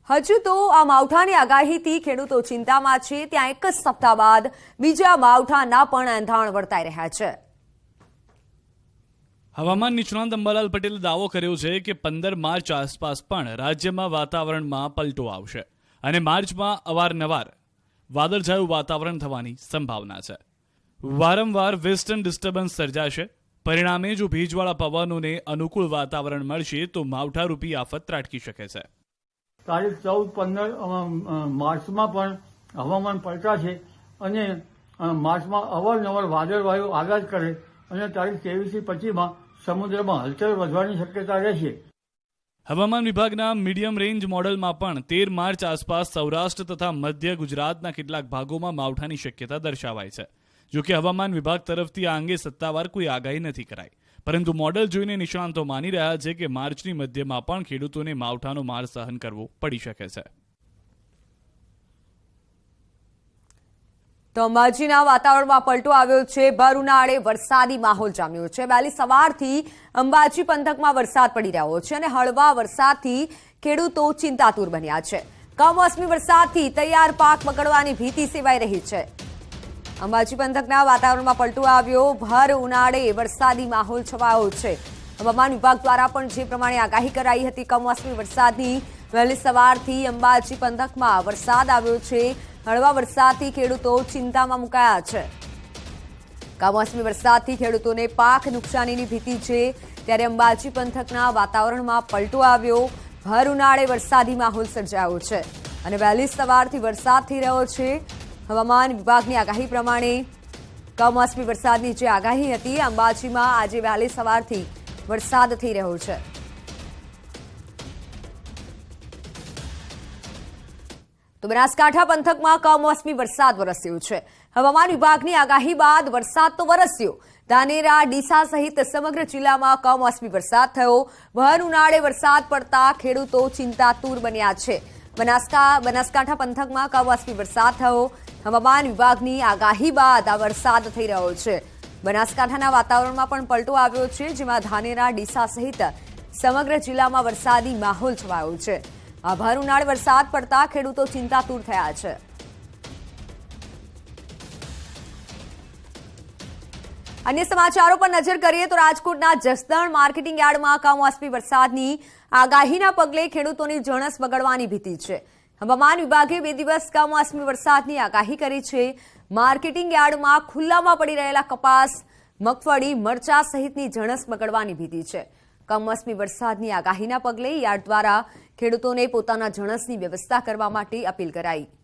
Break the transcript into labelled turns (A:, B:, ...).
A: હજુ તો આ માવઠાની આગાહીથી ખેડૂતો ચિંતામાં છે। ત્યાં એક જ સપ્તાહ બાદ બીજા માવઠાના પણ એંધાણ વર્તાઈ રહ્યા છે।
B: હવામાન નિષ્ણાંત અંબાલાલ પટેલે દાવો કર્યો છે કે 15 માર્ચ આસપાસ પણ રાજ્યમાં વાતાવરણમાં પલટો આવશે અને માર્ચમાં અવારનવાર વાદળછાયું વાતાવરણ થવાની સંભાવના છે। વારંવાર વેસ્ટર્ન ડિસ્ટર્બન્સ સર્જાશે। પરિણામે જો ભેજવાળા પવનોને અનુકૂળ વાતાવરણ મળશે તો માવઠારૂપી આફત ત્રાટકી શકે છે।
C: તારીખ 14-15 માર્ચમાં પણ હવામાન પલટાશે અને માર્ચમાં અવારનવાર વાદળવાયુ આગાજ કરે અને તારીખ 23-25માં સમુદ્રમાં હલચલ વધવાની શક્યતા રહેશે।
B: હવામાન વિભાગના મીડિયમ રેન્જ મોડેલમાં પણ 13 માર્ચ આસપાસ સૌરાષ્ટ્ર તથા મધ્ય ગુજરાતના કેટલાક ભાગોમાં માવઠાની શક્યતા દર્શાવાય છે। જો કે હવામાન વિભાગ તરફથી આ અંગે સત્તાવાર કોઈ આગાહી નથી કરાઈ, પરંતુ મોડેલ જોઈને નિષ્ણાંતો માની રહ્યા છે કે માર્ચની મધ્યમાં પણ ખેડૂતોને માવઠાનો માર સહન કરવો પડી શકે છે।
A: તો અંબાજીના વાતાવરણમાં પલટો આવ્યો છે। ભર ઉનાળે વરસાદી માહોલ જામ્યો છે। વહેલી સવારથી અંબાજી પંથકમાં વરસાદ પડી રહ્યો છે અને હળવા વરસાદથી ખેડૂતો ચિંતાતુર બન્યા છે। કમોસમી વરસાદથી તૈયાર પાક બગડવાની ભીતિ સેવાઈ રહી છે। અંબાજી પંથકના વાતાવરણમાં પલટો આવ્યો। ભર ઉનાળે વરસાદી માહોલ છવાયો છે। હવામાન વિભાગ દ્વારા પણ જે પ્રમાણે આગાહી કરાઈ હતી કમોસમી વરસાદની, વહેલી સવારથી અંબાજી પંથકમાં વરસાદ આવ્યો છે। હળવા વરસાદથી ખેડૂતો ચિંતામાં મુકાયા છે। કમોસમી વરસાદથી ખેડૂતોને પાક નુકસાનીની ભીતિ છે, ત્યારે અંબાજી પંથકના વાતાવરણમાં પલટો આવ્યો। ભર ઉનાળે વરસાદી માહોલ સર્જાયો છે અને વહેલી સવારથી વરસાદ થઈ રહ્યો છે। હવામાન વિભાગની આગાહી પ્રમાણે કમોસમી વરસાદની જે આગાહી હતી, અંબાજીમાં આજે વહેલી સવારથી વરસાદ થઈ રહ્યો છે। તો બનાસકાંઠા પંથકમાં કમોસમી વરસાદ વરસ્યો છે। હવામાન વિભાગની આગાહી બાદ વરસાદ તો વરસ્યો। ધાનેરા, ડીસા સહિત સમગ્ર જિલ્લામાં કમોસમી વરસાદ થયો। ભર ઉનાળે વરસાદ પડતા ખેડૂતો ચિંતાતુર બન્યા છે। બનાસકાંઠા પંથકમાં કમોસમી વરસાદ થયો। હવામાન વિભાગની આગાહી બાદ આ વરસાદ થઈ રહ્યો છે। બનાસકાંઠાના વાતાવરણમાં પણ પલટો આવ્યો છે, જેમાં ધાનેરા, ડીસા સહિત સમગ્ર જિલ્લામાં વરસાદી માહોલ છવાયો છે। આ ભર ઉનાળે વરસાદ પડતા ખેડૂતો ચિંતાતુર થયા છે। અન્ય સમાચારો પર નજર કરીએ તો રાજકોટના જસદણ માર્કેટિંગ યાર્ડમાં કમોસમી વરસાદની આગાહીના પગલે ખેડૂતોની જણસ બગડવાની ભીતિ છે। હવામાન વિભાગે 2 દિવસ કમોસમી વરસાદની આગાહી કરી છે। માર્કેટિંગ યાર્ડમાં ખુલ્લામાં પડી રહેલા કપાસ, મગફળી, મરચા સહિતની જણસ બગડવાની ભીતિ છે। કમોસમી વરસાદની આગાહીના પગલે યાર્ડ દ્વારા ખેડૂતોને પોતાના જણસની વ્યવસ્થા કરવા માટે અપીલ કરાઈ।